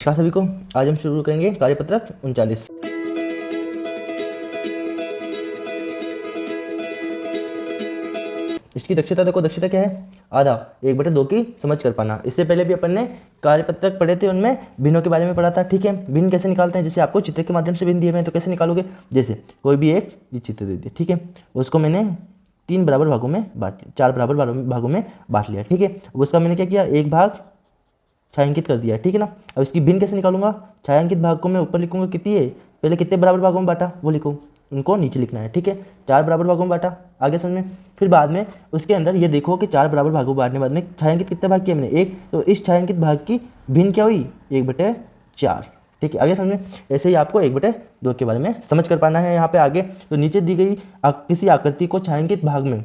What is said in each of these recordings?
नमस्कार सभी को। आज हम शुरू करेंगे कार्यपत्रक 39। इसकी दक्षता देखो, दक्षता क्या है? आधा 1/2 की समझ कर पाना। इससे पहले भी अपन ने कार्यपत्रक पढ़े थे, उनमें भिन्नों के बारे में पढ़ा था। ठीक है, भिन्न कैसे निकालते हैं? जैसे आपको चित्र के माध्यम से भिन्न दिए हुए हैं तो कैसे निकालोगे? जैसे कोई भी एक ये चित्र दे दिया, ठीक है, उसको मैंने 3 बराबर भागों में बांट लिया, 4 बराबर भागों में बांट लिया। ठीक है, अब उसका मैंने क्या किया, एक भाग छायांकित कर दिया। ठीक है ना। अब इसकी भिन्न कैसे निकालूंगा? छायांकित भाग को मैं ऊपर लिखूंगा कितनी है, पहले कितने बराबर भागों में बांटा वो लिखो, उनको नीचे लिखना है। ठीक है, 4 बराबर भागों में बांटा, आगे समझ में। फिर बाद में उसके अंदर ये देखो कि 4 बराबर भागों में बांटने बाद में छायांकित कितने भाग किए मैंने, एक, तो इस छायांकित भाग की भिन्न क्या हुई, 1/4। ठीक है, आगे समझ में। ऐसे ही आपको 1/2 के बारे में समझ कर पाना है। यहाँ पे आगे तो नीचे दी गई किसी आकृति को छायांकित भाग में,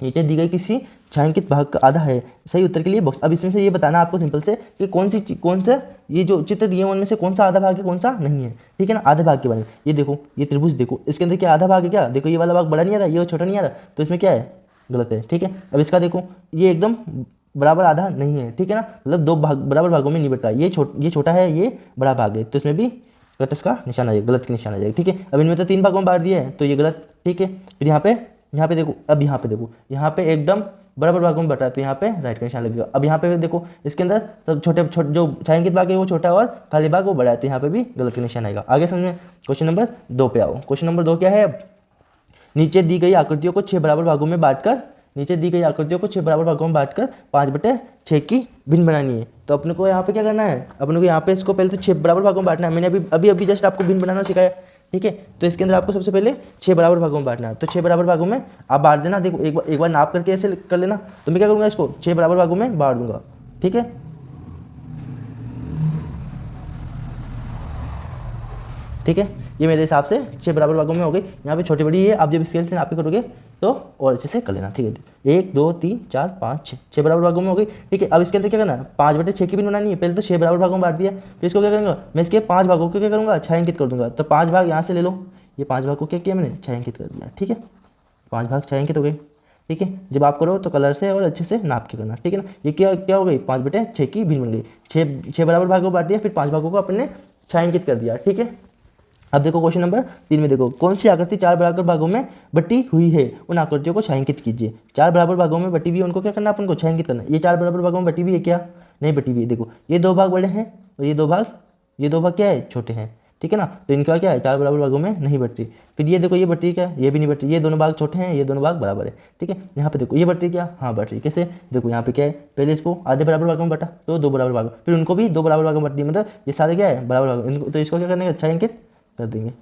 नीचे दी गई किसी छायांकित भाग का आधा है। सही उत्तर के लिए बॉक्स। अब इसमें से ये बताना आपको सिंपल से कि कौन सा ये जो चित्र दिए हैं उनमें से कौन सा आधा भाग है, कौन सा नहीं है। ठीक है ना। आधे भाग के बारे में ये देखो, ये त्रिभुज देखो, इसके अंदर क्या आधा भाग है क्या? देखो ये वाला भाग बड़ा नहीं आ रहा, ये छोटा नहीं आ रहा, तो इसमें क्या है, गलत है। ठीक है, अब इसका देखो, ये एकदम बराबर आधा नहीं है। ठीक है ना, मतलब 2 भाग बराबर भागों में नहीं बटा, ये छोटा है, ये बड़ा भाग है, तो इसमें भी कटस का निशान आ जाएगा, गलत का निशान आ जाएगा। ठीक है, अब इनमें तो 3 भागों में बांट दिया है तो ये गलत। ठीक है, फिर यहाँ पे देखो, अब यहाँ पे देखो, यहाँ पे एकदम बराबर भागों में बटा है तो यहाँ पे राइट का निशान लगेगा। अब यहाँ पे देखो, इसके अंदर सब छोटे जो छायांकित भाग है वो छोटा और खाली भाग वो बड़ा है, तो यहाँ पे भी गलत का निशान आएगा। आगे समझ में। क्वेश्चन नंबर 2 पे आओ। क्वेश्चन नंबर 2 क्या है? नीचे दी गई आकृतियों को 6 बराबर भागों में बांटकर, नीचे दी गई आकृतियों को 6 बराबर भागों में बांटकर 5/6 की भिन्न बनानी है। तो अपने को यहाँ पे क्या करना है, अपने को यहाँ पे इसको पहले तो 6 बराबर भागों में बांटना है। मैंने अभी जस्ट आपको भिन्न बनाना सिखाया। ठीक है, तो इसके अंदर आपको सबसे पहले 6 बराबर भागों में बांटना है। तो 6 बराबर भागों में आप बांट देना। देखो एक बार नाप करके ऐसे कर लेना। तो मैं क्या करूँगा, इसको 6 बराबर भागों में बांट दूंगा। ठीक है, ठीक है, ये मेरे हिसाब से 6 बराबर भागों में हो गई। यहाँ पे छोटी बड़ी है, आप जब स्केल से नापी करोगे तो और अच्छे से कर लेना। ठीक है, 1 2 3 4 5 6, 6 बराबर भागों में हो गई। ठीक है, अब इसके अंदर क्या करना है, 5/6 की भिन्न बनानी है। पहले तो 6 बराबर भागों में बांट दिया, फिर इसको क्या करूँगा, मैं इसके 5 भागों को क्या करूँगा, छायांकित कर दूंगा। तो 5 भाग यहाँ से ले लो, ये 5 भाग को क्या किया मैंने, छायांकित कर दिया। ठीक है, 5 भाग छायांकित हो गए। ठीक है, जब आप करो तो कलर से और अच्छे से नाप के करना। ठीक है ना, ये क्या हो गई, 5/6 की भिन्न बन गई। 6 बराबर भागों में बांट दिया, फिर 5 भागों को अपने छायांकित कर दिया। ठीक है, अब देखो क्वेश्चन नंबर 3 में देखो, कौन सी आकृति 4 बराबर भागों में बटी हुई है, उन आकृतियों को छायांकित कीजिए। 4 बराबर भागों में बटी हुई है, उनको क्या करना है, अपन को छायांकित करना है। ये 4 बराबर भागों में बटी हुई है क्या? नहीं बटी हुई है। देखो ये 2 भाग बड़े हैं और ये 2 भाग क्या है, छोटे हैं। ठीक है ना, तो इनका क्या है, 4 बराबर भागों में नहीं बटी। फिर ये देखो, ये बटी क्या है, ये भी नहीं बटी। ये दोनों भाग छोटे हैं, ये दोनों भाग बराबर है। ठीक है, यहाँ पे देखो, ये बटी क्या, हाँ बट रही। कैसे? देखो यहाँ पे क्या है, पहले इसको आधे बराबर भागों में बटा तो 2 बराबर भाग, फिर उनको भी 2 बराबर भागों में बट दिए, मतलब ये सारे क्या है, बराबर भाग। इनको तो इसको क्या करने का, छायांकित कर देंगे।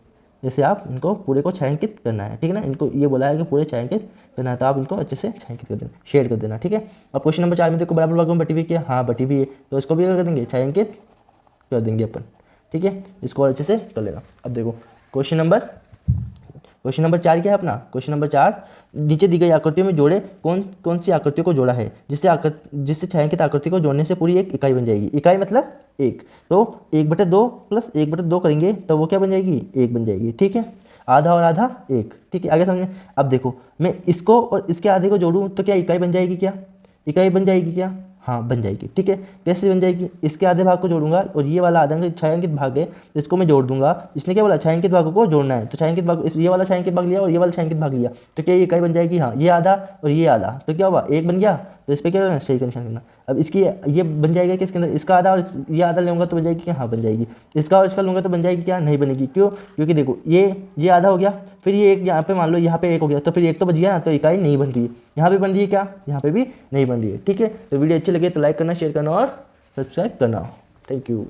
जैसे आप इनको पूरे को छायांकित करना है। ठीक है ना, इनको ये बोला है कि पूरे छायांकित करना है, तो आप इनको अच्छे से छायांकित कर देना, शेड कर देना। ठीक है, अब क्वेश्चन नंबर 4 में देखो, बराबर भागों में बटी हुई क्या, हाँ बटी हुई है, तो इसको भी क्या कर देंगे, छायांकित कर देंगे अपन। ठीक है, इसको और अच्छे से कर लेना। अब देखो क्वेश्चन नंबर 4 क्या है अपना, क्वेश्चन नंबर 4, नीचे दी गई आकृतियों में जोड़े, कौन सी आकृतियों को जोड़ा है जिससे छायांकित आकृति को जोड़ने से पूरी एक इकाई बन जाएगी। इकाई मतलब एक, तो 1/2 प्लस 1/2 करेंगे तो वो क्या बन जाएगी, 1 बन जाएगी। ठीक है, आधा और आधा 1। ठीक है, आगे समझ में। अब देखो, मैं इसको और इसके आधे को जोड़ूँ तो क्या इकाई बन जाएगी क्या, इकाई बन जाएगी क्या, हाँ बन जाएगी। ठीक है, कैसे बन जाएगी, इसके आधे भाग को जोड़ूंगा और ये वाला आधा छायांकित भाग है इसको मैं जोड़ दूंगा। इसने क्या बोला, छायांकित भागों को जोड़ना है, तो छायांकित भाग, ये वाला छायांकित भाग लिया और ये वाला छायांकित भाग लिया, तो क्या ये इकाई बन जाएगी, हाँ। ये आधा और ये आधा, तो क्या हुआ, 1 बन गया। तो इस पर क्या करना, सही का निशान करना। अब इसकी ये बन जाएगा कि इसके अंदर इसका आधा और ये आधा लूँगा तो बन जाएगी क्या, हाँ बन जाएगी। इसका और इसका लूँगा तो बन जाएगी क्या, नहीं बनेगी। क्यों? क्योंकि देखो ये आधा हो गया, फिर ये एक यहाँ पे मान लो यहाँ पे 1 हो गया, तो फिर 1 तो बच गया ना, तो इकाई नहीं बन रही है। यहाँ पे बन रही है क्या, यहाँ पे भी नहीं बन रही है। ठीक है, तो वीडियो अच्छी लगे तो लाइक करना, शेयर करना और सब्सक्राइब करना। Thank you.